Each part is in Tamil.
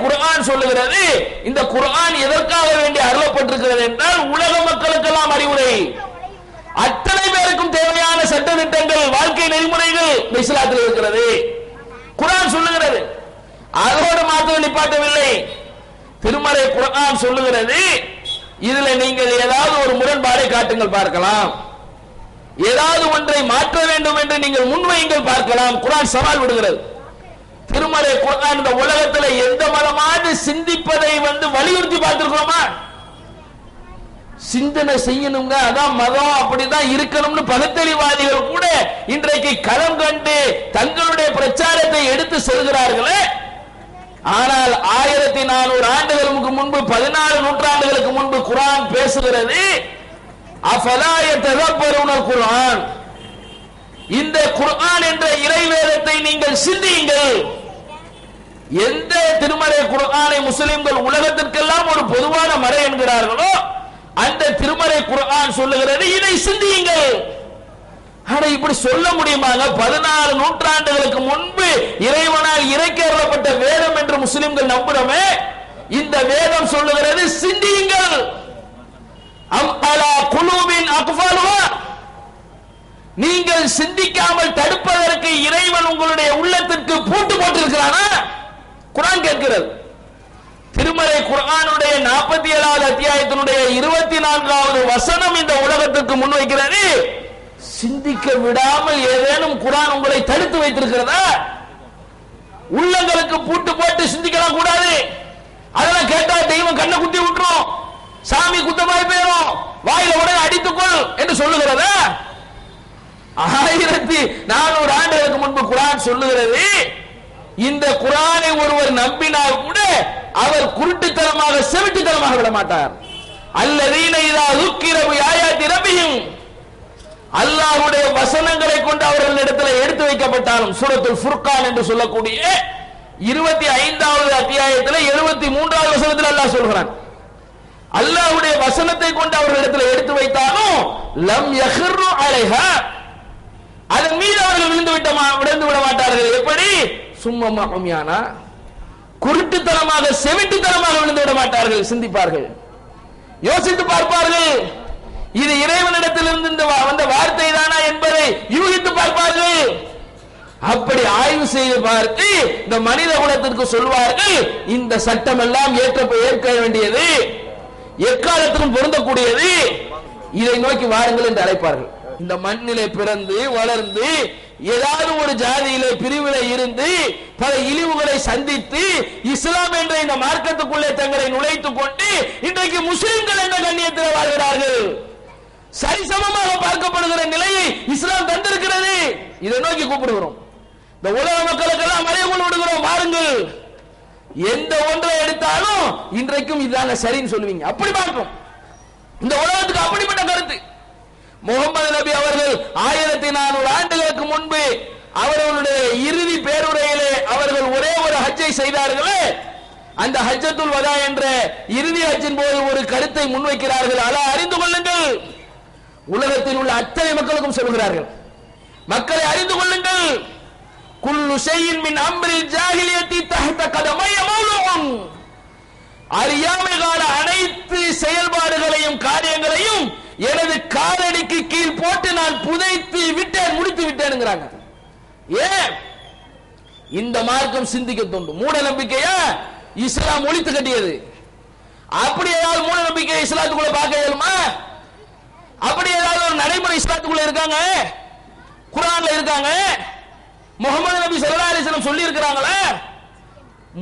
குர்ஆன் சொல்லுகிறது. இந்த குர்ஆன் எதற்காக வேண்டி அருளப்பட்டிருக்கிறது என்றால் உலக மக்களுக்கெல்லாம் அறிவுரை, அத்தனை பேருக்கும் தேவையான சட்ட திட்டங்கள், வாழ்க்கை நெறிமுறைகள் இந்த இஸ்லாத்தில் இருக்கிறது. குர்ஆன் சொல்லுகிறது. அதோடு மாத்திரம் நிப்பாட்டவில்லை. திருமறை குர்ஆன் சொல்லுகிறது, இதுல நீங்கள் ஏதாவது ஒரு முரண்பாடை காட்டுங்கள் பார்க்கலாம், ஏதாவது ஒன்றை மாற்ற வேண்டும் என்று நீங்கள் முன்வையுங்கள் பார்க்கலாம். குர்ஆன் சவால் விடுகிறது. திருமறை குர்ஆன் இந்த உலகத்தில் எந்த மதமாவது சிந்திப்பதை வலியுறுத்தி பார்த்திருக்கிறோமா? சிந்தனை செய்யணுங்க, அதான் மதம், அப்படிதான் இருக்கணும்னு பகுத்தறிவாதிகள் கூட இன்றைக்கு களம் கண்டு தங்களுடைய பிரச்சாரத்தை எடுத்து செல்கிறார்களே. ஆனால் 1400 ஆண்டுகளுக்கு முன்பு, 14 நூற்றாண்டுகளுக்கு முன்பு குர்ஆன் பேசுகிறது, அஃபலா யததப்பருனல் குர்ஆன், இந்த குர்ஆன் என்ற இறைவேதத்தை நீங்கள் சிந்தியுங்கள். எந்த திருமறை குர்ஆனை முஸ்லிம்கள் உலகத்திற்கெல்லாம் ஒரு பொதுவான மறை என்கிறார்களோ அந்த திருமறை குர்ஆன் சொல்லுகிறது, இதை சிந்தியுங்கள். ஆனா இப்படி சொல்ல முடியுமாங்க? 14 நூற்றாண்டுகளுக்கு முன்பு இறைவனால் இறைக்கப்பட்ட வேதம் என்று முஸ்லிம்கள் நம்புறோமே, இந்த வேதம் சொல்லுகிறது சிந்தியுங்கள். அம் அலா குலூபின் அக்ஃபாலுஹா, நீங்கள் சிந்திக்காமல் தடுப்பதற்கு இறைவன் உங்களுடைய உள்ளத்திற்கு பூட்டு போட்டிருக்கிறானா? குர்ஆன் கேட்கிறது. திருமறை குர்ஆனுடைய 47வது அத்தியாயத்தினுடைய 24வது வசனம் இந்த உலகத்திற்கு முன்வைக்கிறது, சிந்திக்க விடாமல் ஏதேனும் குர்ஆன் உங்களை தடுத்து வைத்திருக்கிறதா? உள்ளங்களுக்கு பூட்டு போட்டு சிந்திக்கலாம் கூடாது. அதெல்லாம் கேட்டா தெய்வம் கண்ணை குத்தி விட்டுரும், சாமி குத்தமாய் போயிடும், வாயில உடனே அடித்துக்கொள் என்று சொல்லுகிறதா? 1400 ஆண்டுகளுக்கு முன்பு குர்ஆன் சொல்லுகிறது, இந்த குர்ஆனை ஒருவர் நம்பினால் கூட அவர் குருட்டுத்தனமாக செவிட்டுத்தனமாக விட மாட்டார். அல்லதீன இதா ذُكِّرَ بِآيَاتِ رَبِّهِمْ, அல்லாஹ்வுடைய வசனங்களை கொண்டு அவர்களிடத்தில் எடுத்து வைக்கப்பட்டாலும், சூரத்துல் ஃபுர்கான் என்று சொல்லக்கூடிய 25வது அத்தியாயத்தில் 73வது வசனத்தில் அல்லாஹ் சொல்கிறான், அல்லாஹ்வுடைய வசனத்தை கொண்டு அவர்களிடத்தில் எடுத்து வைத்தாலும் லம் யஹ்ரு அலைஹா, அதன் மீது அவர்கள் விழுந்து விட மாட்டார்கள். எப்படி? சும்மமா உம்யானா, குருட்டுத்தனமாக செவிட்டுத்தனமாக விழுந்து விட மாட்டார்கள், சிந்திப்பார்கள், யோசித்து பார்ப்பார்கள், இது இறைவனிடத்திலிருந்து வந்த வார்த்தை தானா என்பதை யூகித்து பார்ப்பார்கள். அப்படி ஆய்வு செய்து பார்த்து இந்த மனித குலத்திற்கு சொல்வார்கள், இந்த சட்டம் எல்லாம் ஏற்க வேண்டியது, எக்காலத்திலும் பொருந்தக்கூடியது, இதை நோக்கி வாருங்கள் என்று அழைப்பார்கள். இந்த மண்ணிலே பிறந்து வளர்ந்து ஏதாவது ஒரு ஜாதியிலே பிரிவிலே இருந்து பல இழிவுகளை சந்தித்து இஸ்லாம் என்ற இந்த மார்க்கத்துக்குள்ளே தங்களை நுழைத்துக் கொண்டு இன்றைக்கு முஸ்லிம்கள் என்ற கண்ணியத்தில் வாழ்கிறார்கள். சரிசமமாக பார்க்கப்படுகிற நிலையை இஸ்லாம் தந்திருக்கிறது. இதை நோக்கி கூப்பிடுகிறோம். இந்த உலக மக்களுக்கெல்லாம் மறைவுள் விடுகிறோம், வாருங்கள். எந்த ஒன்றை எடுத்தாலும் இன்றைக்கும் இதுதாங்க சரின்னு சொல்லுவீங்க, அப்படி பார்க்கும். இந்த உலகத்துக்கு அப்படிப்பட்ட கருத்து. முகமது நபி அவர்கள் 1400 ஆண்டுகளுக்கு முன்பு அவர்களுடைய இறுதி பேருரையிலே அவர்கள் ஒரே ஒரு ஹஜ்ஜை செய்தார்களே, அந்த ஹஜ்ஜத்துல் வதா என்ற இறுதி ஹஜ்ஜின் போது ஒரு கருத்தை முன்வைக்கிறார்கள். அலா அறிந்து கொள்ளுங்கள், உலகத்தில் உள்ள அத்தனை மக்களுக்கும் சொல்கிறார்கள், மக்களை அறிந்து கொள்ளுங்கள், குல்லு ஷைஇன் மின் அம்ரில் ஜாஹிலியத்தி தஹ்த கதமைய மௌலூன், அறியாமை கால அனைத்து செயல்பாடுகளையும் காரியங்களையும் எனது காலடிக்கு கீழ் போட்டு நான் புதைத்து விட்டேன், முடித்து விட்டேன்ங்கிறாங்க. ஏன்? இந்த மார்க்கம் சிந்திக்க தோண்டும். மூட நம்பிக்கையா இஸ்லாம் ஒழித்து கட்டியது. அப்படி ஏதாவது மூட நம்பிக்கை இஸ்லாத்துக்குள்ள பார்க்க இயலுமா? அப்படி ஏதாவது ஒரு நடைமுறை இஸ்லாத்துக்குள்ள இருக்காங்க? குர்ஆன்ல இருக்காங்க? முகமது நபி ஸல்லல்லாஹு அலைஹி வஸல்லம் சொல்லி இருக்கிறாங்களா?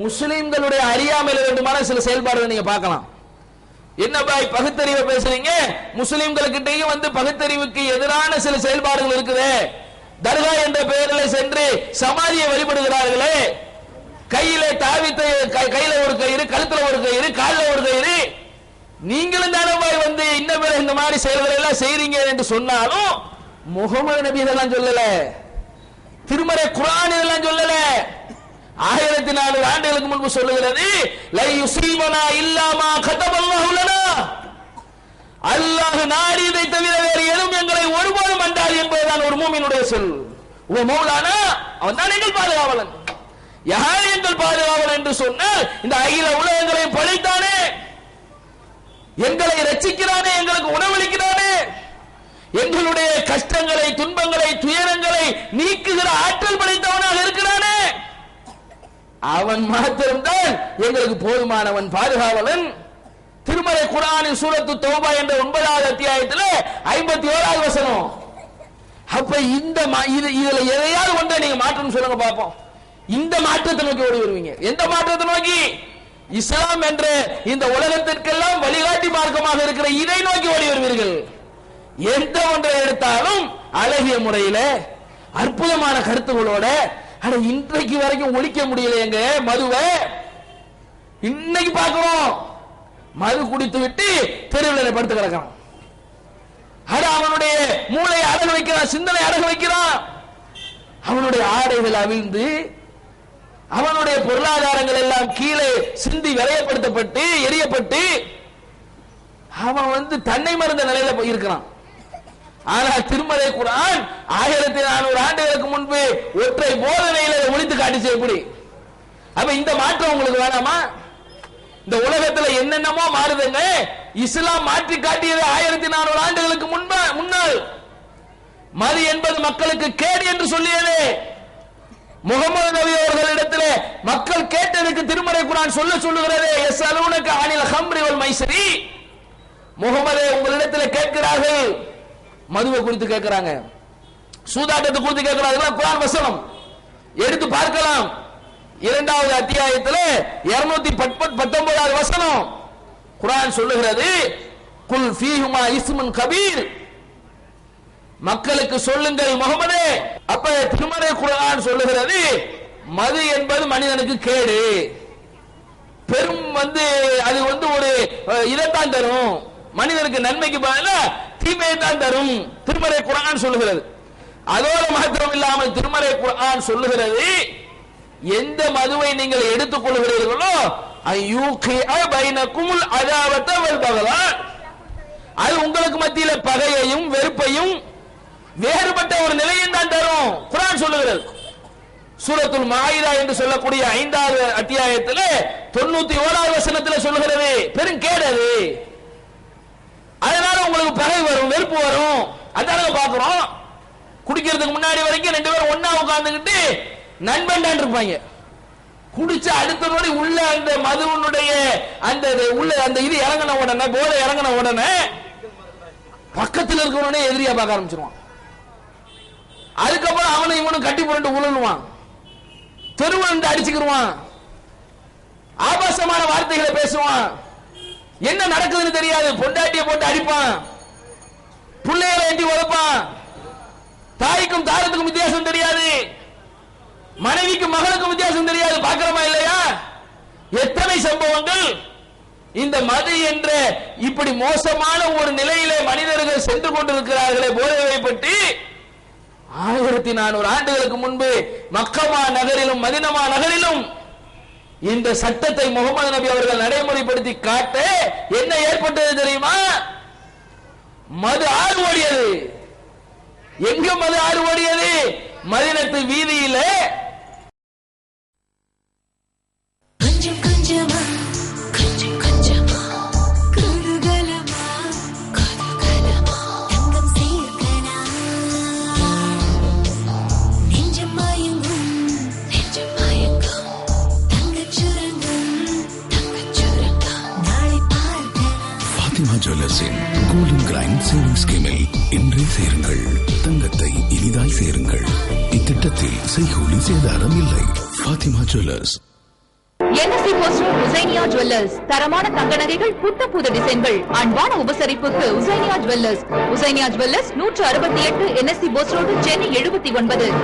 முஸ்லிம்களுடைய அறியாமையில் வேண்டுமான சில செயல்பாடுகளை நீங்க பார்க்கலாம். என்ன பாய் பகுத்தறிவை பேசுறீங்க? முஸ்லிம்களுக்கிட்டையும் பகுத்தறிவுக்கு எதிரான சில செயல்பாடுகள் இருக்குது. தர்கா என்ற பெயரில் சென்று சமாதியை வழிபடுகிறார்களே, கையில தாவித்தை, கையில ஒரு கயிறு, கழுத்துல ஒரு கயிறு, காலில் ஒரு கயிறு. நீங்களும் தானே பாய் இந்த மாதிரி செயல்களை எல்லாம் செய்றீங்க என்று சொன்னாலும் முகமது நபி இதெல்லாம் சொல்லல, திருமறை குர்ஆன் இதெல்லாம் சொல்லல. 1400 ஆண்டுகளுக்கு முன்பு சொல்லுகிறது, லை யுஸீபனா இல்லா மா கதபல்லாஹு லனா, அல்லாஹ் நாடியதை தவிர வேறு எதுவும் எங்களை ஒருபோதும் அண்டாது என்பதுதான் ஒரு மூமினுடைய சொல். ஓ மௌலானா, அவன் தான் எங்கள் பாதுகாவலன். யார் எங்கள் பாதுகாவலன் என்று சொன்னால் இந்த அகில உலகங்களை படைத்தானே, எங்களை ரட்சிக்கிறானே, எங்களுக்கு உணவளிக்கிறானே, எங்களுடைய கஷ்டங்களை துன்பங்களை துயரங்களை நீக்குகிற ஆற்றல் படைத்தவனாக இருக்கிறானே, அவன் மாத்திரம்தான் எங்களுக்கு போதுமானவன் பாதுகாவலன். திருமறை குர்ஆனின் சூரத்து தௌபா என்ற 9வது அத்தியாயத்தில் 51வது வசனம். அப்ப இந்த இதுல எதையாவது ஒன்றை நீங்க மாற்றம் சொல்லுங்க பார்ப்போம். இந்த மாற்றத்தை நோக்கி ஓடி வருவீங்க. எந்த மாற்றத்தை நோக்கி? இஸ்லாம் என்ற இந்த உலகத்திற்கெல்லாம் வழிகாட்டி மார்க்கமாக இருக்கிற இதை நோக்கி ஓடி வருவீர்கள். எந்த ஒன்றை எடுத்தாலும் அழகிய முறையில அற்புதமான கருத்துகளோட, ஆனா இன்றைக்கு வரைக்கும் ஒழிக்க முடியலையேங்க மதுவை. இன்னைக்கு பார்க்கிறோம், மது குடித்து விட்டு தெருவில் படுத்து கிடக்கிறான். அவனுடைய மூளையை அடகு வைக்கிறான், சிந்தனை அடகு வைக்கிறான். அவனுடைய ஆடைகள் அவிழ்ந்து அவனுடைய பொருளாதாரங்கள் எல்லாம் கீழே சிந்தி விரையப்படுத்தப்பட்டு எரியப்பட்டு அவன் தன்னை மறந்த நிலையில இருக்கிறான். ஆனா திருமறை குர்ஆன் 1400 ஆண்டுகளுக்கு முன்பு ஒற்றை போதனையில ஒழித்து காட்டிச்சு. எப்படி? அப்ப இந்த மாற்றம் உங்களுக்கு வேணாமா? இந்த உலகத்துல என்னென்னமோ மாறுதுங்க. இஸ்லாம் மாற்றி காட்டியது 1400 ஆண்டுகளுக்கு முன்னால். மது என்பது மக்களுக்கு கேடு என்று சொல்லியது. முகமது நபி அவர்களிடத்தில் மக்கள் கேட்டதுக்கு திருமறை குர்ஆன் சொல்லுகிறது, யஸ்அலூனக அனில் ஹம்ரி வல் மைஸரி. முகமதே, உங்களிடத்தில் கேட்கிறார்கள், மதுவை குறித்து கேட்கிறாங்க, சூதாட்டத்தை குறித்து கேட்கிறாங்க. குர்ஆன் வசனம் எடுத்து பார்க்கலாம். 2வது அத்தியாயத்தில் 219வது வசனம் குர்ஆன் சொல்லுகிறது, குல் ஃபீஹுமா இஸ்முன் கபீர். மக்களுக்கு சொல்லுங்கள் முகமதே. அப்ப திருமறை குர்ஆன் சொல்லுகிறது, மது என்பது மனிதனுக்கு கேடு, பெரும் அது ஒரு இதைத்தான் தரும், மனிதனுக்கு நன்மைக்கு பதிலா தீமையை தான் தரும் திருமறை குர்ஆன் சொல்லுகிறது. அதோடு மாத்திரம் இல்லாமல் திருமறை குர்ஆன் சொல்லுகிறது, எந்த மதுவை நீங்கள் எடுத்துக் கொள்கிறீர்களோ அது உங்களுக்கு மத்தியில பகையையும் வெறுப்பையும் வேறுபட்ட ஒரு நிலையும் தான் தரும் குர்ஆன் சொல்லுகிறது. சூரத்துல் மாயிதா என்று சொல்லக்கூடிய 5வது அத்தியாயத்தில் 91வது வசனத்தில் சொல்லுகிறது, பெருங்கேடு அது. அதனால உங்களுக்கு பகை வரும், வெறுப்பு வரும். அதான் பாக்குறோம். குடிக்கிறதுக்கு முன்னாடி வரைக்கும் 2 பேரும் ஒன்னா உட்கார்ந்துகிட்டு நண்பன் இருப்பாங்க. குடிச்ச அடுத்த நொடி உள்ள அந்த மதுவனுடைய அந்த உள்ள அந்த இது இறங்கின உடனே, போதை இறங்கின உடனே பக்கத்தில் இருக்கிறவனே எதிரியா பார்க்க ஆரம்பிச்சிருவான். அதுக்கப்புறம் அவனை இவனும் கட்டி புரண்டு உழலுவான், தெருவில் அடிச்சுக்கிடுவான், ஆபாசமான வார்த்தைகளை பேசுவான். என்ன நடக்குதுன்னு தெரியாது. பொண்டாட்டியை போட்டு அடிப்பான், பிள்ளைகளை ஏண்டி உழைப்பான், தாய்க்கும் தாரத்துக்கும் வித்தியாசம் தெரியாது, மனைவிக்கும் மகளுக்கும் வித்தியாசம் தெரியாது. பார்க்கிறோமா இல்லையா? எத்தனை சம்பவங்கள். இந்த மது என்ற இப்படி மோசமான ஒரு நிலையிலே மனிதர்கள் சென்று கொண்டிருக்கிறார்களே போதையை பற்றி. 1400 ஆண்டுகளுக்கு முன்பு மக்கமா நகரிலும் மதீனா நகரிலும் இந்த சட்டத்தை முகமது நபி அவர்கள் நடைமுறைப்படுத்தி காட்ட என்ன ஏற்பட்டது தெரியுமா? மது ஆறு ஓடியது. எங்க மது ஆறு ஓடியது? மதீனத்து வீதியில. ஜுவல்லர்ஸின் கோல்டன் கிரைண்ட் சேவிங் ஸ்கீமில் இன்றே சேருங்கள், தங்கத்தை இனிதாய் சேருங்கள். இத்திட்டத்தில் செய்கூலி சேதாரம் இல்லை. Fathima jewellers. NSC post road Hussainiya jewellers. தரமான தங்க நகைகள், புத்த புது டிசைன்கள், அன்பான உபசரிப்புக்கு Hussainiya jewellers. Hussainiya jewellers 168 NSC post road, Chennai 79.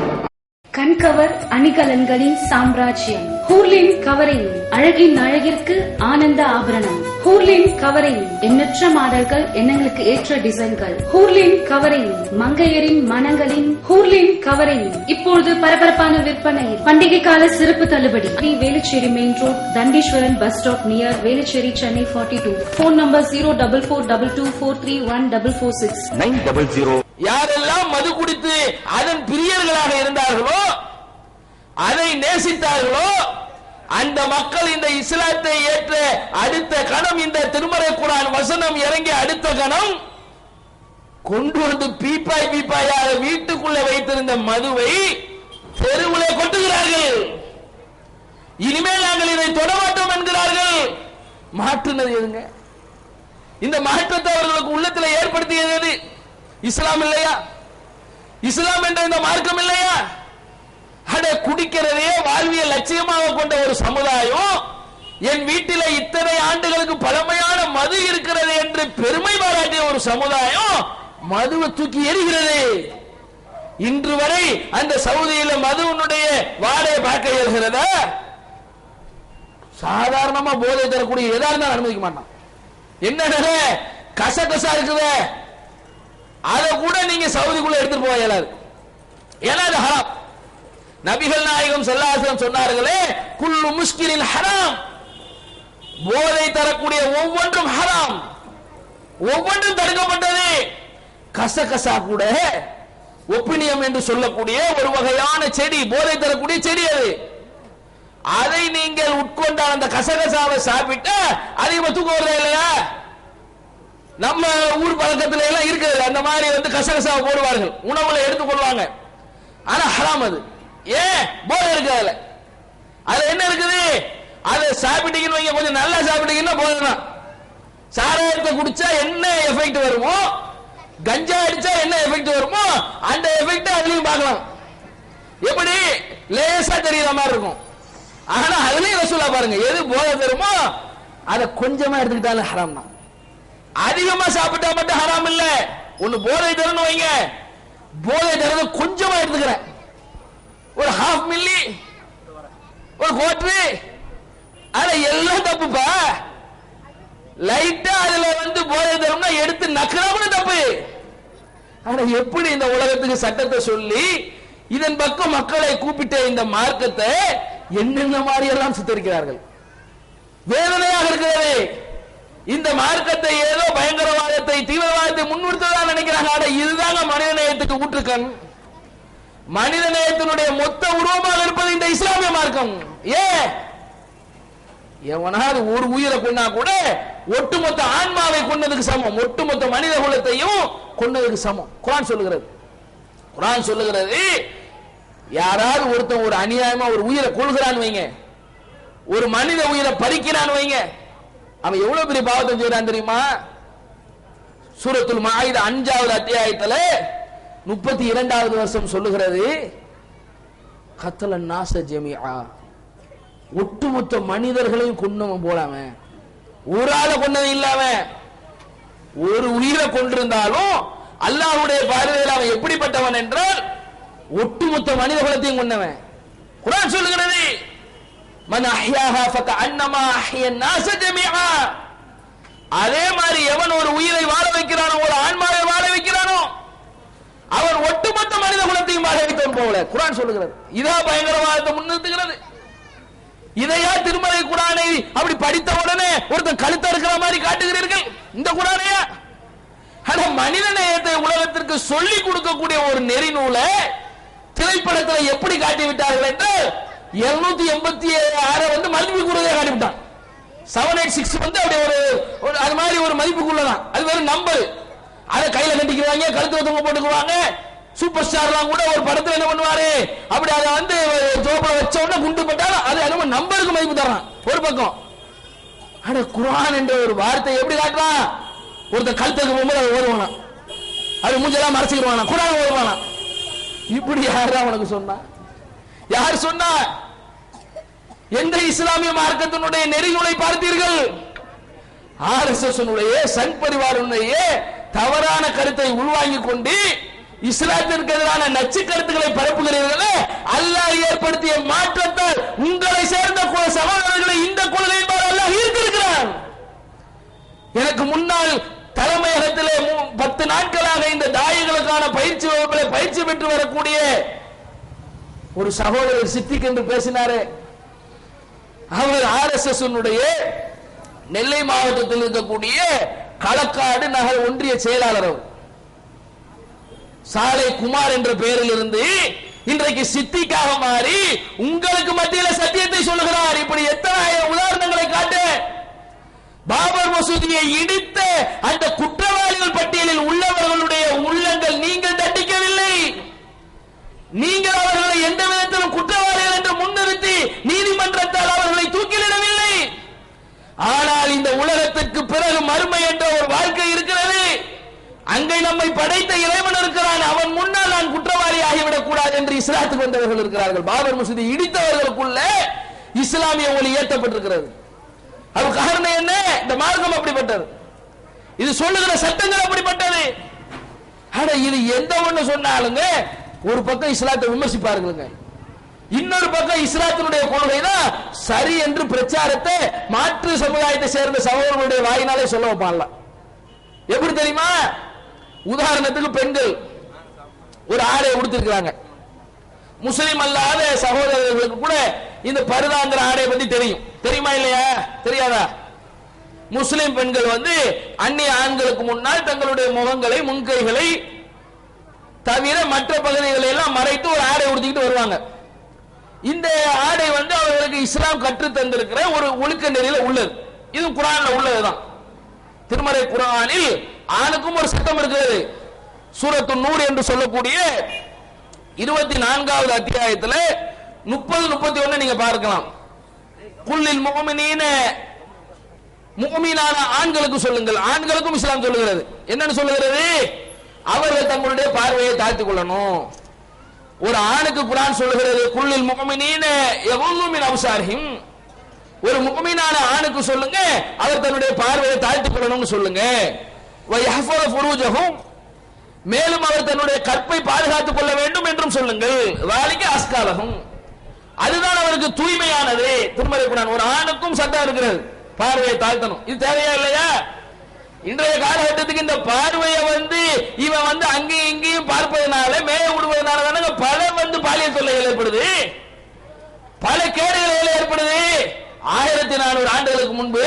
கண்கவர் அணிகலன்களின் சாம்ராஜ்யம் ஹூர்லின் கவரிங். அழகின் அழகிற்கு ஆனந்த ஆபரணம். ஹூர்லின் கவரிங். எண்ணற்ற மாடல்கள், எண்ணங்களுக்கு ஏற்ற டிசைன்கள். ஹூர்லின் கவரிங். மங்கையரின் மனங்களின் ஹூர்லின் கவரிங். இப்பொழுது பரபரப்பான விற்பனை. பண்டிகை கால சிறப்பு தள்ளுபடி. Velachery main road, Thandeeswaran bus stop near Velachery, Chennai 42. Phone number 04422431446. யாரெல்லாம் மது குடித்து அதன் பிரியர்களாக இருந்தார்களோ அதை நேசித்தார்களோ அந்த மக்கள் இந்த இஸ்லாத்தை ஏற்ற அடுத்த கணம், இந்த திருமறை குர்ஆன் வசனம் இறங்கிய அடுத்த கணம், கொண்டு வந்து பீப்பாய் பீப்பாயாக வீட்டுக்குள்ள வைத்திருந்த மதுவை தெருவிலே கொட்டுகிறார்கள். இனிமேல் நாங்கள் இதை தொடமாட்டோம் என்கிறார்கள். மாற்றுனது எதுங்க? இந்த மாற்றத்தை அவர்களுக்கு உள்ளத்தில் ஏற்படுத்தியது இஸ்லாம் இல்லையா? இஸ்லாம் என்ற இந்த மார்க்கம் இல்லையா? குடிக்கிறதே வாழ்வியல் லட்சியமாக கொண்ட ஒரு சமுதாயம் என் வீட்டில் இத்தனை ஆண்டுகளுக்கு பழமையான மது இருக்கிறது என்று பெருமை பாராட்டிய ஒரு சமுதாயம் மதுவை தூக்கி எறிகிறது. இன்று வரை அந்த சவுதியில மதுவனுடைய வாடையை பார்க்க இயல்கிறதா? சாதாரணமா போதை தரக்கூடிய எதா இருந்தாலும் அனுமதிக்க மாட்டான். என்ன கசகசா இருக்குது, அதை கூட நீங்க சவுதிக்குள்ள எடுத்துட்டு போக இயலாது. ஏன்னா அது ஹராம். நபிகள் நாயகம் ஸல்லல்லாஹு அலைஹி வஸல்லம் சொன்னார்களே, குல்லு முஸ்கிரின் ஹராம், போதை தரக்கூடிய ஒவ்வொன்றும் ஹராம், ஒவ்வொன்றும் தடுக்கப்பட்டது. கசகசா கூட ஒப்பினியம் என்று சொல்லக்கூடிய ஒரு வகையான செடி, போதை தரக்கூடிய செடி அது. அதை நீங்கள் உட்கொண்டால் அந்த கசகசாவை சாப்பிட்ட அதிகமா தூக்கம் வருதா இல்லையா? நம்ம ஊர் பழக்கத்துல எல்லாம் இருக்குது, அந்த மாதிரி கசகசாவை போடுவார்கள், உணவுல எடுத்துக்கொள்வாங்க. ஆனா ஹராம் அது. ஏன்? போதை இருக்கு அதுல. அது என்ன இருக்குது? அதை சாப்பிட்டீங்கன்னு வைங்க, கொஞ்சம் நல்லா சாப்பிட்டீங்கன்னா போதும். சாராயத்தை குடிச்சா என்ன எஃபெக்ட் வருமோ, கஞ்சா அடிச்சா என்ன எஃபெக்ட் வருமோ, அந்த எஃபெக்ட் அதுலயும் பார்க்கலாம். எப்படி லேசா தெரியற மாதிரி இருக்கும். ஆனா அதுலயும் ரசூலா பாருங்க, எது போதை தருமோ அதை கொஞ்சமா எடுத்துக்கிட்டாலும் ஹராம் தான். அதிகமா சாப்பிட்டா மட்டும் ஹராம் இல்ல. ஒண்ணு போதை தரணும் வைங்க, போதை தரது கொஞ்சமா எடுத்துக்கிறேன், ஒரு ½ மில்லி, ஒரு குவார்டர், அத எல்லாம் தப்புப்பா. லைட்டா அதுல போதை தரம்னா எடுத்து நக்கறா கூட தப்பு. ஆனா எப்படி இந்த உலகத்துக்கு சட்டத்தை சொல்லி இதன் பக்கம் மக்களை கூப்பிட்ட இந்த மார்க்கத்தை என்னென்ன மாதிரி எல்லாம் சித்தரிக்கிறார்கள். வேதனையாக இருக்கிறது. இந்த மார்க்கத்தை ஏதோ பயங்கரவாதத்தை, தீவிரவாதத்தை முன்னிறுத்ததான் நினைக்கிறாங்க. ஆனா இதுதாங்க மனித நேயத்துக்கு ஊற்றுக்கண். மனித நேயத்தினுடைய மொத்த உருவமாக இருப்பது இந்த இஸ்லாமிய மார்க்கம். ஏன்? எவனாவது ஒரு உயிரை கொண்டா கூட ஒட்டுமொத்த ஆன்மாவை கொண்டதுக்கு சமம், ஒட்டுமொத்த மனித குலத்தையும் கொண்டதுக்கு சமம். குர்ஆன் சொல்லுகிறது. குர்ஆன் சொல்லுகிறது, யாராவது ஒருத்தன் ஒரு அநியாயமா ஒரு உயிரை கொள்கிறான்னு வைங்க, ஒரு மனித உயிரை பறிக்கிறான்னு வைங்க, அவன் எவ்வளவு பெரிய பாவத்தை செய்யறான் தெரியுமா? சூரத்துல் மாயிதா 5வது அத்தியாயத்துல 32வது வசனம் சொல்லுகிறது, கத்தல நாஸ ஜமீஆ, ஒட்டுமொத்த மனிதர்களையும் கொன்னவன் போலாம, ஒரு ஆளை கொன்னது இல்லாம, ஒரு உயிரை கொண்டிருந்தாலும் அல்லாஹ்வுடைய பார்வையில் அவன் எப்படிப்பட்டவன் என்றால் ஒட்டுமொத்த மனித குலத்தையும் கொன்னவன். குர்ஆன் சொல்லுகிறது, மன் அஹ்யாஹா ஃபகஅன்னமா அஹ்யன் நாஸ ஜமீஆ. அதே மாதிரி எவன் ஒரு உயிரை வாழ வைக்கிறானோ, ஒரு ஆன்மாவை வாழ வைக்கிறானோ, அவன் ஒட்டுமொத்த மனித குலத்தையும் வாழ வைத்தவன் போல. குர்ஆன் சொல்லுகிறது. இதா பயங்கரவாதத்தை முன்னிறுத்துகிறது. இதையா திருமறை குர்ஆனை அப்படி படித்த உடனே ஒருத்தன் கழுத்த இருக்கிற மாதிரி காட்டுகிறீர்கள்? இந்த குர்ஆனையா? ஆனா மனித நேயத்தை உலகத்திற்கு சொல்லிக் கொடுக்கக்கூடிய ஒரு நெறி நூலை திரைப்படத்தில் எப்படி காட்டி விட்டார்கள் என்று 786 மதிப்பு கூறுவதை காட்டிவிட்டான். 786 அப்படி ஒரு அது மாதிரி ஒரு மதிப்புக்குள்ளதான். அது வெறும் நம்பர். அதை கையில கட்டிக்கிறாங்க, கழுத்துல தொங்க போட்டுக்குவாங்க. சூப்பர் ஸ்டார்லாம் கூட ஒரு படத்துல என்ன பண்ணுவாரு, அப்படி அதை ஜோப்ல வச்ச உடனே குண்டு பட்டாலும் அது என்னமோ நம்பருக்கு மதிப்பு தரான் ஒரு பக்கம். ஆனா குர்ஆன் என்ற ஒரு வார்த்தை எப்படி காட்டுறான்? ஒருத்தர் கழுத்துக்கு போகும்போது அதை ஓடுவானா, அது மூஞ்செல்லாம் மறைச்சிக்கிடுவானா, குர்ஆன் ஓடுவானா. இப்படி யாரா உனக்கு சொன்னா? யார் சொன்னா? எந்த இஸ்லாமிய மார்க்கத்தினுடைய நெறிகளை பார்த்தீர்கள்? RSS சங் பரிவாரனுடைய தவறான கருத்தை உள்வாங்கிக் கொண்டு இஸ்லாத்திற்கு எதிரான நச்சு கருத்துக்களை பரப்புகிறீர்களே, அல்லாஹ் ஏற்படுத்திய மாற்றத்தால் உங்களை சேர்ந்த சகோதரர்களை இந்த கொள்கையின் அல்லாஹ் ஈர்த்திருக்கிறான். எனக்கு முன்னால் தலைமையகத்திலே 10 நாட்களாக இந்த தாயிகளுக்கான பயிற்சி வகுப்பில் பயிற்சி பெற்று வரக்கூடிய ஒரு சகோதரர் சித்திக் என்று பேசினாரே, அவர் RSS நெல்லை மாவட்டத்தில் இருக்கக்கூடிய களக்காடு நகர் ஒன்றிய செயலாளர். சாலை குமார் என்ற பெயரில் இருந்து இன்றைக்கு சித்திக்காக மாறி உங்களுக்கு மத்தியில் சத்தியத்தை சொல்லுகிறார். இப்படி எத்தனை உதாரணங்களை காட்டு. பாபர் மசூதியை இடித்த அந்த குற்றவாளிகள் பட்டியலில் உள்ளவர்களுடைய உள்ளங்கள் நீங்கள் தண்டிக்கவில்லை. நீங்கள் அவர்களை எந்த விதத்திலும் குற்றவாளிகள் என்று முன்னிறுத்தி நீதிமன்றத்தால் அவர்களை தூக்கிலிடவில்லை. ஆனால் இந்த உலகத்துக்கு பிறகு மறுமை என்ற ஒரு வாழ்க்கை இருக்கிறது. அங்கே நம்மை படைத்த இறைவன் இருக்கிறான். அவன் முன்னால் நான் குற்றவாளி ஆகிவிடக் கூடாது என்று இஸ்லாத்துக்கு வந்தவர்கள் இருக்கிறார்கள். பாபர் மசூதி இடித்தவர்களுக்குள்ள இஸ்லாமிய ஒளி ஏற்றப்பட்டிருக்கிறது. அது காரணம் என்ன? இந்த மார்க்கம் அப்படிப்பட்டது. இது சொல்லுகிற சட்டங்கள் அப்படிப்பட்டது. ஆனா இது எந்த ஒண்ணு சொன்னாலுங்க ஒரு பக்கம் இஸ்லாத்தை விமர்சிப்பார்களுங்க, இன்னொரு பக்கம் இஸ்லாத்தினுடைய கொள்கை தான் சரி என்று பிரச்சாரத்தை மாற்று சமுதாயத்தை சேர்ந்த சகோதரர்களுடைய வாயினாலே சொல்ல வைப்பான்ல. எப்படி தெரியுமா? உதாரணத்துக்கு பெண்கள் ஒரு ஆடை உடுத்திருக்கிறாங்க. முஸ்லிம் அல்லாத சகோதரர்களுக்கு கூட இந்த பருதாங்கிற ஆடையை பத்தி தெரியுமா இல்லையா? தெரியாதா? முஸ்லிம் பெண்கள் அந்நிய ஆண்களுக்கு முன்னால் தங்களுடைய முகங்களை முன்கைகளை தவிர மற்ற பகுதிகளை எல்லாம் மறைத்து ஒரு ஆடை உடுத்திக்கிட்டு வருவாங்க. இந்த ஆடை அவர்களுக்கு இஸ்லாம் கற்று தந்திருக்கிற ஒரு ஒழுக்க நெறியில உள்ளது. இது குர்ஆன்ல உள்ளதுதான். திருமறை குர்ஆனில் ஆணுக்கும் ஒரு சட்டம் இருக்கிறது. சூரத்து நூர் என்று சொல்லக்கூடிய 24வது அத்தியாயத்தில் 30-31 நீங்க பார்க்கலாம். குல்லில் முஃமினீன, முஃமினான ஆண்களுக்கு சொல்லுங்கள். ஆண்களுக்கும் இஸ்லாம் சொல்லுகிறது. என்னன்னு சொல்லுகிறது? அவர்கள் தங்களுடைய பார்வையை தாழ்த்திக் கொள்ளணும். ஒரு ஆணுக்கு குர்ஆன் சொல்லுகிறது குல்லில் முஃமினீன யகுல்லு மின் அப்சாரிஹிம். ஒரு முஃமினான ஆணுக்கு சொல்லுங்க அவர் தன்னுடைய பார்வையை தாழ்த்திக் கொள்ளணும்னு சொல்லுங்க. வ யஹ்ஃபது ஃபுரூஜஹும், மேலும் அவர் தன்னுடைய கற்பை பாதுகாத்துக் கொள்ள வேண்டும் என்றும் சொல்லுங்கள். வாலிக அஸ்காலஹும், அதுதான் அவருக்கு தூய்மையானது. திருமறை குர்ஆன். ஒரு ஆணுக்கும் சட்டம் இருக்கிறது, பார்வையை தாழ்த்தணும். இது தேவையா இல்லையா? இன்றைய காலகட்டத்துக்கு இந்த பார்வையை இவன் அங்கேயும் இங்கேயும் பார்ப்பதனால மேய விடுவதனால தானே பல பாலியல் தொல்லைகள் ஏற்படுது, பல கேடுகள் ஏற்படுது. 1400 ஆண்டுகளுக்கு முன்பு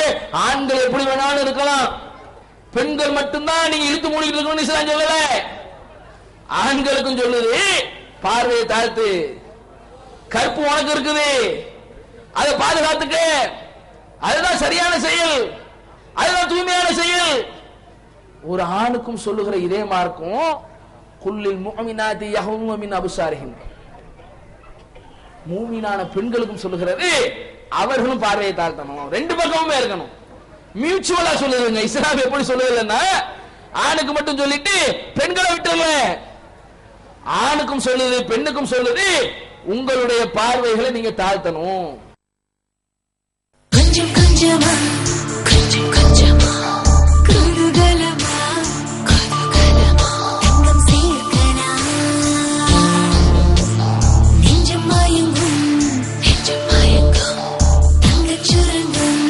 ஆண்கள் எப்படி வேணாலும் இருக்கலாம், பெண்கள் மட்டும்தான் நீங்க இழுத்து மூடிட்டு இருக்கணும்னு இஸ்லாம் சொல்லல. ஆண்களுக்கும் சொல்லுது பார்வையை தாழ்த்து, கற்பு உனக்கு இருக்குது, அதை பாதுகாத்துக்க. அதுதான் சரியான செயல், அதுதான் தூய்மையான செயல். ஒரு ஆணுக்கும் சொல்லுகிற இதே மார்க்கும் குல்லில் முஃமினாத்தி யஹ்ஃபுன மின் அப்சாரிஹிம், மூமினான பெண்களுக்கும் சொல்லுகிறது அவர்களும் பார்வையை தாழ்த்தணும். ரெண்டு பக்கமுமே இருக்கணும், மியூச்சுவலா சொல்லுதுங்க. இஸ்லாம் எப்படி சொல்லுதுன்னா ஆணுக்கு மட்டும் சொல்லிட்டு பெண்களை விட்டுல, ஆணுக்கும் சொல்லுது பெண்ணுக்கும் சொல்லுது உங்களுடைய பார்வைகளை நீங்க தாழ்த்தணும். கொஞ்சம் கொஞ்சமா கொஞ்சம் கொஞ்சமா குருகலமா குருகலமா தங்கம் சேர்க்கலாம். நெஞ்சம் மயங்கும் தங்கச் சுரங்கம்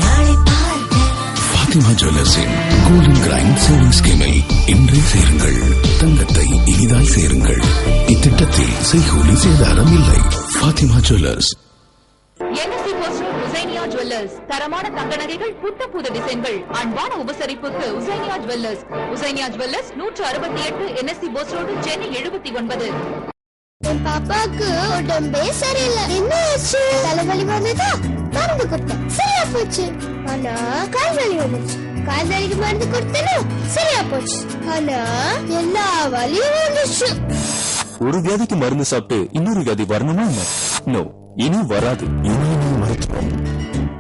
நாளை பார்க்கலாம். ஃபாத்திமா ஜுவல்லர்ஸின் கோல்டன் கிரைண்ட் சேவிங் ஸ்கீமில் இன்றே சேருங்கள். தங்கத்தை இனிதாய் சேருங்கள். இத்திட்டத்தில் செய்கூலி சேதாரம் இல்லை. Fathima jewellers. NSC Post Road Hussainiya jewellers. தரமான தங்க நகைகள், புத்த புது டிசைன்கள், அன்பான உபசரிப்புக்கு Hussainiya jewellers. Hussainiya jewellers 168 NSC Post Road, Chennai 79. என் பாப்பாக்கு உடம்பே சரியில்லை. என்ன ஆச்சு? தலைவலி வந்ததா? மருந்து கொடுத்தேன், சரியா போச்சு. ஆனா கால் வலி வந்துச்சு, கால் வலிக்கு மருந்து கொடுத்தேனா சரியா போச்சு. ஆனா எல்லா வலியும் வந்துச்சு. ஒரு வியாதிக்கு மருந்து சாப்பிட்டு இன்னொரு வியாதி வரணுமா? நோ, இனி வராது. யுனானி மருத்துவம்.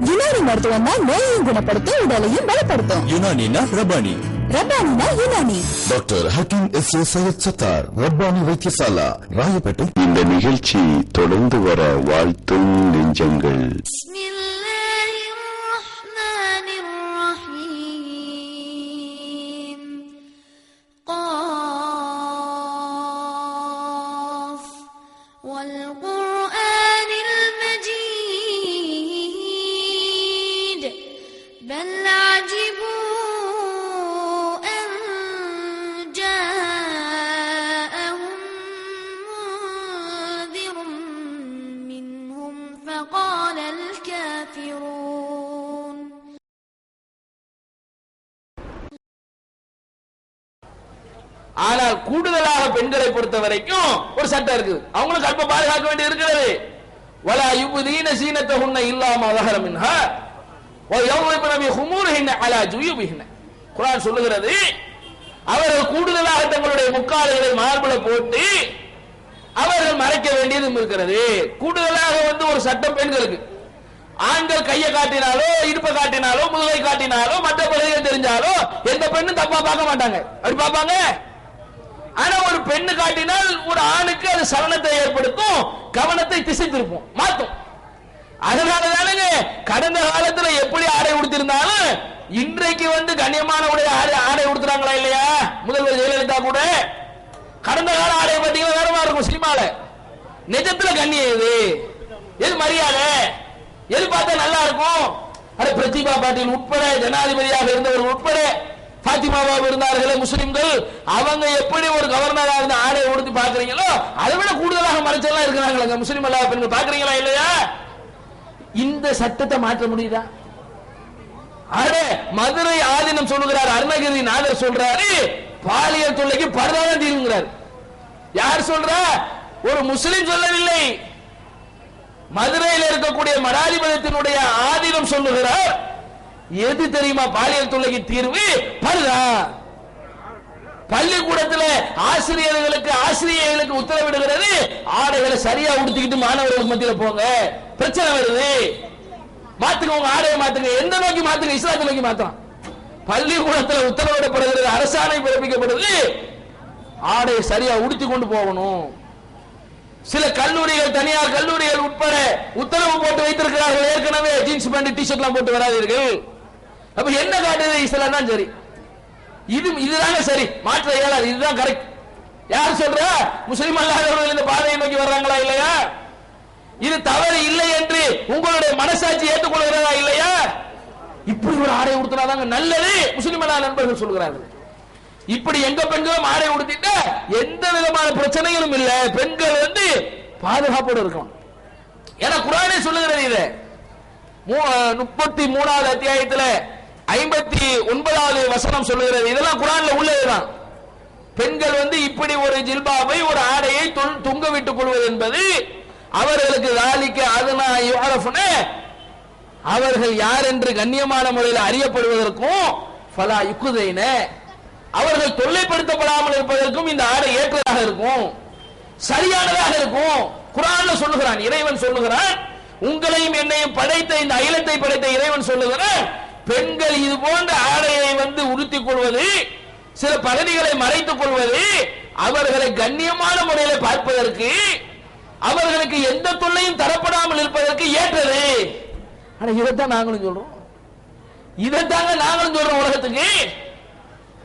யுனானி மருத்துவம் தான் நோயையும் குணப்படுத்தும், உடலையும் பலப்படுத்தும். யுனானினா ரபானி, ரபானினா யுனானி. Doctor Hakeem S A. சையத் சத்தார், ரப்பானி வைத்தியசாலா, ராயப்பேட்டை. இந்த நிகழ்ச்சி தொடர்ந்து வர வாழ்த்தும் நெஞ்சங்கள். والقرآن المجيد بل عجبوا أن جاءهم منذر منهم فقال الكافرون ஆனால் கூடுதலாக பெண்களை பொறுத்த வரைக்கும் ஒரு சட்டம் இருக்குது, அவங்களும் கற்பை பாதுகாக்க வேண்டி இருக்கிறது. வலா யுபதீன சீனத்தஹுன்ன இல்லாம ظهر منها ويضربن بخمورهن على جيوبهن. குர்ஆன் சொல்லுகிறது, அவர்கள் கூடுதலாக தங்களுடைய முக்கால்களை மார்புல போட்டு அவர்கள் மறைக்க வேண்டியதும் இருக்கிறது. கூடுதலாக ஒரு சட்டம் பெண்களுக்கு, ஆண்கள் கையை காட்டினாலோ இடுப்பை காட்டினாலோ முதுகை காட்டினாலோ மற்ற பகுதிகள் தெரிஞ்சாலோ எந்த பெண்ணும் தப்பா பார்க்க மாட்டாங்க, அப்படி பார்ப்பாங்க. ஆனா ஒரு பெண்ணு காட்டினால் ஒரு ஆணுக்கு அது சலனத்தை ஏற்படுத்தும், கவனத்தை திசை திருப்பும், மாத்தும். அதனாலதானுங்க கடந்த காலத்துல எப்படி ஆடை உடுத்திருந்தாலும் இன்றைக்கு கண்ணியமான உடைய ஆடை உடுத்துறாங்களா இல்லையா? முதல்வர் ஜெயலலிதா கூட கடந்த கால ஆடை பார்த்தீங்கன்னா வேற மாதிரி இருக்கும். சினிமால நிஜத்துல கண்ணியம் எது மரியாதை, எது பார்த்தா நல்லா இருக்கும்? அட பிரதிபா பாட்டீல் உட்பட, ஜனாதிபதியாக இருந்தவர் உட்பட, பாத்திமாவாக இருந்தார்களே முஸ்லிம்கள், அவங்க எப்படி ஒரு கவர்னராக இருந்த ஆடை உடுத்தி பாக்குறீங்களோ அதை விட கூடுதலாக மறைச்செல்லாம் இருக்கிறாங்க முஸ்லிம் அல்லாஹ் பெண்கள். பாக்குறீங்களா இல்லையா? இந்த சட்டத்தை மாற்ற முடியுதா? அட மதுரை ஆதீனம் சொல்லுகிறார், அருணகிரி நாதர் சொல்றாரு, பாலியல் தொல்லைக்கு பரதாதான் தீர்வுங்கிறார். யார் சொல்றா? ஒரு முஸ்லிம் சொல்லவில்லை, மதுரையில் இருக்கக்கூடிய மடாதிபதியினுடைய ஆதீனம் சொல்லுகிறார். எது தெரியுமா பாலியல் தொல்லைக்கு தீர்வு? பர்தா. பள்ளிக்கூடத்தில் ஆசிரியர்களுக்கு உத்தரவிடுகிறது, ஆடைகளை சரியா உடுத்திக்கிட்டு மாணவர்களுக்கு மத்தியில் போங்க, பிரச்சனை வருது, மாத்துங்க, ஆடையை மாத்துங்க. எந்த நோக்கி மாத்துங்க? இஸ்லாத்தை நோக்கி மாத்தலாம். பள்ளிக்கூடத்தில் உத்தரவிடப்படுகிறது, அரசாணை பிறப்பிக்கப்படுது, ஆடையை சரியா உடுத்தி கொண்டு போகணும். சில கல்லூரிகள், தனியார் கல்லூரிகள் உட்பட உத்தரவு போட்டு வைத்திருக்கிறார்கள், ஏற்கனவே ஜீன்ஸ் பேண்ட் டி ஷர்ட்லாம் போட்டு வராதீர்கள். அப்ப என்ன காட்டுது? இஸ்லாம் தான் சரி, இதுதாங்க சரி, மாற்ற இயலாது, இதுதான் கரெக்ட். யார் சொல்றா? முஸ்லிம் அல்லாதவர்கள் இந்த பாதையை நோக்கி வர்றாங்களா இல்லையா? இது தவறு இல்லை என்று உங்களுடைய மனசாட்சி ஏற்றுக்கொள்கிறதா இல்லையா? இப்படி ஒரு ஆடை உடுத்தினாதாங்க நல்லது முஸ்லிம் அல்லாத நண்பர்கள் சொல்கிறார்கள். இப்படி எங்க பெண்களும் ஆடை உடுத்திட்ட எந்த விதமான பிரச்சனைகளும் இல்ல, பெண்கள் பாதுகாப்போடு இருக்கலாம். ஏன்னா குர்ஆனே சொல்லுகிறது, இதை 33வது அத்தியாயத்தில் 59வது வசனம் சொல்லுகிறது. இதெல்லாம் குர்ஆன்ல உள்ளதுதான். பெண்கள் இப்படி ஒரு ஜில்பாபை, ஒரு ஆடையை தொங்க விட்டுக் கொள்வது என்பது அவர்களுக்கு ذَلِكَ أَدْنَى يُعْرَفْنَ, அவர்கள் யார் என்று கண்ணியமான முறையில் அறியப்படுவதற்கும், ஃபலா யுக்தைன, அவர்கள் தொல்லைப்படுத்தப்படாமல் இருப்பதற்கும் இந்த ஆடை ஏற்றதாக இருக்கும், சரியானதாக இருக்கும். குர்ஆன்ல சொல்லுகிறான், இறைவன் சொல்லுகிறான், உங்களையும் என்னையும் படைத்த இந்த அகிலத்தை படைத்த இறைவன் சொல்லுகிறான், பெண்கள் இது போன்ற ஆடையை உடுத்திக் கொள்வது, சில பகுதிகளை மறைத்துக் கொள்வது அவர்களை கண்ணியமான முறையில் பார்ப்பதற்கு, அவர்களுக்கு எந்த தொல்லையும் தரப்படாமல் இருப்பதற்கு ஏற்றது. ஆனா இதைத்தான் நாங்களும் சொல்றோம், இதைத்தாங்க நாங்களும் சொல்றோம் உலகத்துக்கு.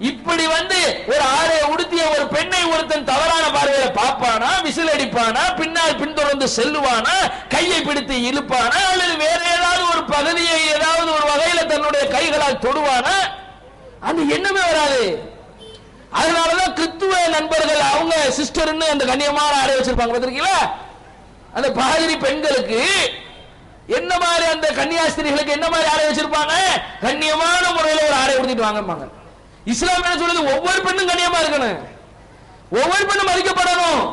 இப்படி ஒரு ஆடையை உடுத்திய ஒரு பெண்ணை ஒருத்தன் தவறான பார்வையில பார்ப்பானா, விசில் அடிப்பானா, பின்னால் பின்தொடர்ந்து செல்லுவானா, கையை பிடித்து இழுப்பானா, அல்லது வேற ஏதாவது ஒரு பகுதியை ஏதாவது ஒரு வகையில தன்னுடைய கைகளால் தொடுவானா, அந்த எண்ணமே வராது. அதனாலதான் கிறிஸ்துவ நண்பர்கள் அவங்க சிஸ்டர்னு அந்த கண்ணியமான ஆடை வச்சிருப்பாங்க, பார்த்திருக்கீங்களா? அந்த பாதிரி பெண்களுக்கு என்ன மாதிரி, அந்த கன்னியாஸ்திரிகளுக்கு என்ன மாதிரி ஆடை வச்சிருப்பாங்க? கண்ணியமான முறையில் ஒரு ஆடை உடுத்திட்டு வாங்கப்பாங்க. இஸ்லாம் என்ன சொல்லுது? ஒவ்வொரு பெண்ணும் கண்ணியமா இருக்கணும், ஒவ்வொரு பெண்ணும் மதிக்கப்படணும்,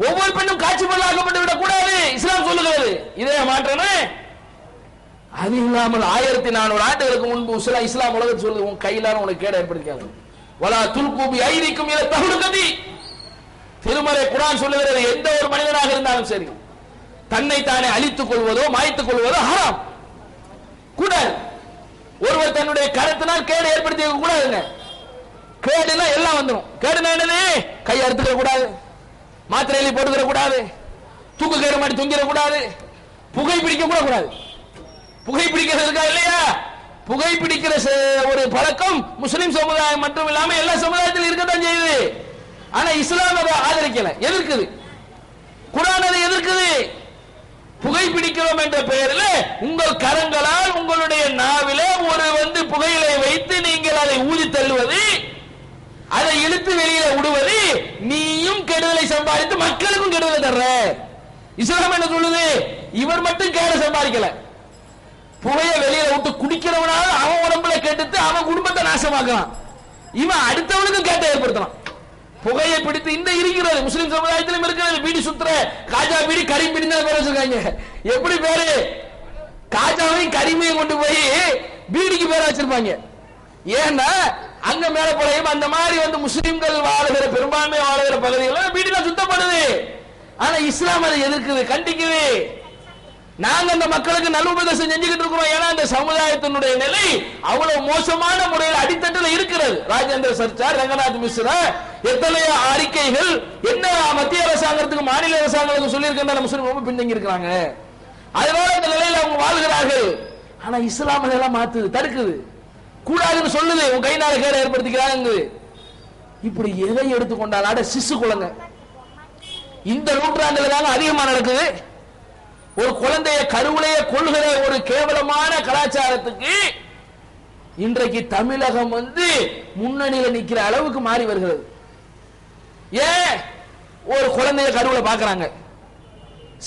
ஒவ்வொரு பெண்ணும் காட்சி பொருளாக்கப்பட்டு விடக் கூடாது இஸ்லாம் சொல்லுகிறது. இதை மாற்றணும். அது இல்லாமல் 1400 ஆண்டுகளுக்கு முன்பு இஸ்லாம் உலகத்தில் சொல்லுது, உன் கையிலான உனக்கு கேட ஏற்படுத்திக்காது, வலா துல்கு பி ஐதிக்கும் இலா தஹ்லுகதி. திருமறை குர்ஆன் சொல்லுகிறது, எந்த ஒரு மனிதனாக இருந்தாலும் சரி, தன்னை தானே அழித்துக் கொள்வதோ மாய்த்துக் கொள்வதோ ஹராம், கூடாது. ஒருவர் தன்னுடைய கருத்தினால் கேடு ஏற்படுத்தி கூடாதுங்க. கேடுனா எல்லாம் வந்துடும். கேடுனா என்னது? கை அறுத்துக்க கூடாது, மாத்திரையில போட்டுக்கிற கூடாது, தூக்கு கயிறு மாட்டி தூங்கிட கூடாது, புகை பிடிக்க கூட கூடாது. புகை பிடிக்கிறது இருக்கா இல்லையா? புகை பிடிக்கிற ஒரு பழக்கம் முஸ்லிம் சமுதாயம் மட்டும் இல்லாம எல்லா சமுதாயத்திலும் இருக்கத்தான் செய்யுது. ஆனா இஸ்லாம் அதை ஆதரிக்கல, எதிர்க்குது. குர்ஆன் அதை எதிர்க்குது. புகைப்பிடிக்கிறோம் என்ற பெயரில் உங்கள் கரங்களால் உங்களுடைய நாவிலே ஒரு புகையிலை வைத்து நீங்கள் அதை ஊதி தள்ளுவது, அதை இழுத்து வெளியில விடுவது, நீயும் கெடுதலை சம்பாதித்து மக்களுக்கும் கெடுதலை தர்ற. இஸ்லாம் என்ன சொல்லுது? இவர் மட்டும் கேட சம்பாதிக்கல, புகையை வெளியில விட்டு குடிக்கிறவனால அவன் உடம்புல கேட்டு அவன் குடும்பத்தை நாசமாக்கலாம், இவன் அடுத்தவனுக்கும் கேட்ட ஏற்படுத்தலாம். புகையை பிடித்து இந்த இருக்கிறது முஸ்லிம் சமுதாயத்திலும் இருக்கிறது. பீடி சுத்துற காஜா பீடி கரீம் பீடி தான் பேர் வச்சிருக்காங்க. எப்படி பேரு? காஜாவையும் கரீமையும் கொண்டு போய் பீடிக்கு பேர் வச்சிருப்பாங்க. ஏன்னா அங்க மேல போலையும் அந்த மாதிரி வந்து முஸ்லிம்கள் வாழுகிற பெரும்பான்மை வாழுகிற பகுதிகளில் பீடி தான் சுத்தப்படுது. ஆனா இஸ்லாம் அதை எதிர்க்குது, கண்டிக்குது. நாங்க அந்த மக்களுக்கு நல்லுபதேசம் செஞ்சுக்கிட்டு இருக்கிறோம். ஏன்னா அந்த சமுதாயத்தினுடைய நிலை அவ்வளவு மோசமான முறையில் அடித்தட்டில் இருக்கிறது. ராஜேந்திர சர்ச்சார், ரங்கநாத் மிஸ்ரா எத்தனையோ அறிக்கைகள் என்ன மத்திய அரசாங்கத்துக்கு மாநில அரசாங்கத்துக்கு சொல்லியிருக்கின்ற முஸ்லிம் ரொம்ப பின்தங்கி இருக்கிறாங்க. அதனால இந்த நிலையில் அவங்க வாழ்கிறார்கள். ஆனா இஸ்லாம் அதெல்லாம் மாத்துது, தடுக்குது, கூடாதுன்னு சொல்லுது. உன் கைனால கேட ஏற்படுத்திக்கிறாங்க. இப்படி எதை எடுத்துக்கொண்டாலும் சிசு குழந்தை இந்த நூற்றாண்டுல தாங்க அதிகமா நடக்குது. ஒரு குழந்தைய கருவிலேயே கொள்கிற ஒரு கேவலமான கலாச்சாரத்துக்கு இன்றைக்கு தமிழகம் வந்து முன்னணியில் நிற்கிற அளவுக்கு மாறி வருகிறது. ஏன்? ஒரு குழந்தைய கருவில பாக்குறாங்க,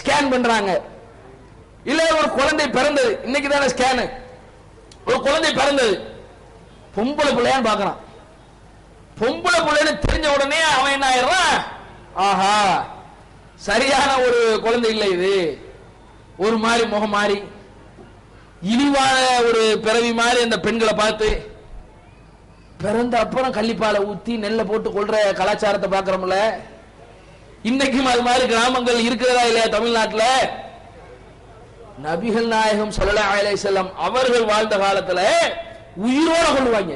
ஸ்கேன் பண்றாங்க. இல்ல ஒரு குழந்தை பிறந்தது, இன்னைக்கு தானே ஸ்கேனு. ஒரு குழந்தை பிறந்தது, பொம்பளை பிள்ளையான்னு பாக்குறான். பொம்பளை பிள்ளைன்னு தெரிஞ்ச உடனே அவன் என்ன ஆயிடுறான், ஆஹா சரியான ஒரு குழந்தை இல்லை, இது ஒரு மாதிரி முகம் மாறி இழிவான ஒரு பிறவி மாதிரி அந்த பெண்களை பார்த்து பிறந்த அப்புறம் கள்ளிப்பாலை ஊத்தி நெல்லை போட்டு கொள்ற கலாச்சாரத்தை பார்க்கிறோம்ல. இன்னைக்கும் அது மாதிரி கிராமங்கள் இருக்கிறதா இல்லையா தமிழ்நாட்டில்? நபிகள் நாயகம் ஸல்லல்லாஹு அலைஹி வஸல்லம் அவர்கள் வாழ்ந்த காலத்துல உயிரோட கொள்ளுவாங்க,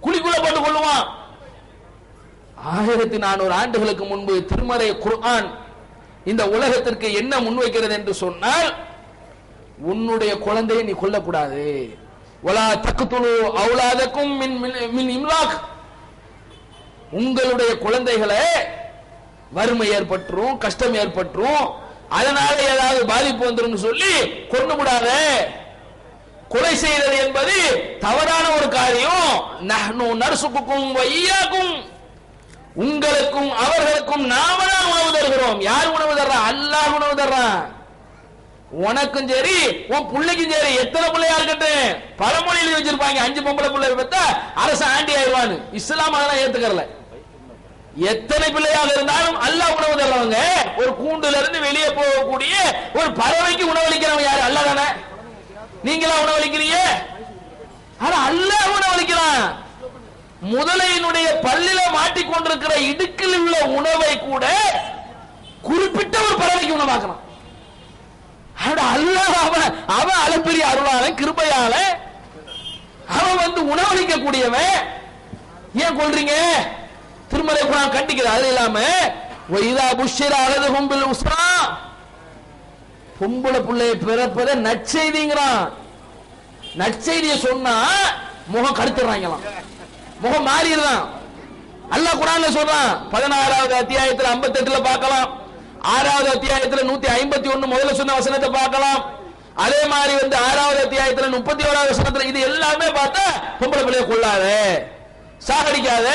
குழிக்குள்ள போட்டு கொள்ளுவான். 1400 ஆண்டுகளுக்கு முன்பு திருமறை குர்ஆன் இந்த உலகத்திற்கு என்ன முன்வைக்கிறது என்று சொன்னால், உன்னுடைய குழந்தையை நீ கொல்லக்கூடாது. வலா தக்துலு அவுலாதக்கும் மின் இம்லாக், உங்களுடைய குழந்தைகளை வறுமை ஏற்பட்டுரும், கஷ்டம் ஏற்பட்டுரும், அதனால ஏதாவது பாதிப்பு வந்துரும் சொல்லி கொண்டு விடாத. கொலை செய்வது என்பது தவறான ஒரு காரியம். நஹ்னு நர்சுகுக்கும் வ ஈயாக்கும், உங்களுக்கும் அவர்களுக்கும் நாம தான் உணவு தருகிறோம். யார் உணவு தர்றா? அல்லாஹ் உணவு தர்றான். உனக்கும் சரி உன் பிள்ளைக்கும் சரி, எத்தனை பிள்ளையா இருக்கட்டும். பழமொழியில் வச்சிருப்பாங்க, 5 பொம்பளை பிள்ளை பார்த்தா அரசு ஆண்டி ஆயிடுவான்னு. இஸ்லாம் அதெல்லாம் ஏத்துக்கறல. எத்தனை பிள்ளையாக இருந்தாலும் அல்லாஹ் உணவு தர்றவங்க. ஒரு கூண்டுல இருந்து வெளியே போகக்கூடிய ஒரு பறவைக்கு உணவளிக்கிறவங்க யாரு? அல்லாஹ் தானே. நீங்களா உணவளிக்கிறீங்க? ஆனா அல்லாஹ் உணவளிக்கிறான். முதலையினுடைய பல்லில மாட்டிக்கொண்டிருக்கிற இடுக்கில் உள்ள உணவை கூட குறிப்பிட்ட ஒரு பறவைக்கு உணவாக்குறான். அல்லாஹ் அவன் அளப்பெரிய அருளால கிருபையால அவன் வந்து உணவளிக்க கூடியவன். ஏன் கொள்றீங்க? திருமலை குர்ஆன் கண்டிக்கிறது. அது இல்லாம வைதா புஷ்ஷிர அலதுஹும் பில் உஸ்ரா, பொம்பளை பிள்ளையை பிறப்பதை நற்செய்திங்கிறான். நற்செய்தியை சொன்னா முகம் கடுத்துறாங்களாம், முகம் மாறிடுறான். அல்லாஹ் குர்ஆன்ல சொல்றான். 16வது அத்தியாயத்தில் 58ல பார்க்கலாம். 6வது அத்தியாயத்தில் 151 முதல்ல சொன்ன வசனத்தை பார்க்கலாம். அதே மாதிரி வந்து 6வது அத்தியாயத்தில் 31வது வசனத்துல இது எல்லாமே பார்த்தா பொம்பளை பிள்ளைய கொள்ளாத, சாகடிக்காத,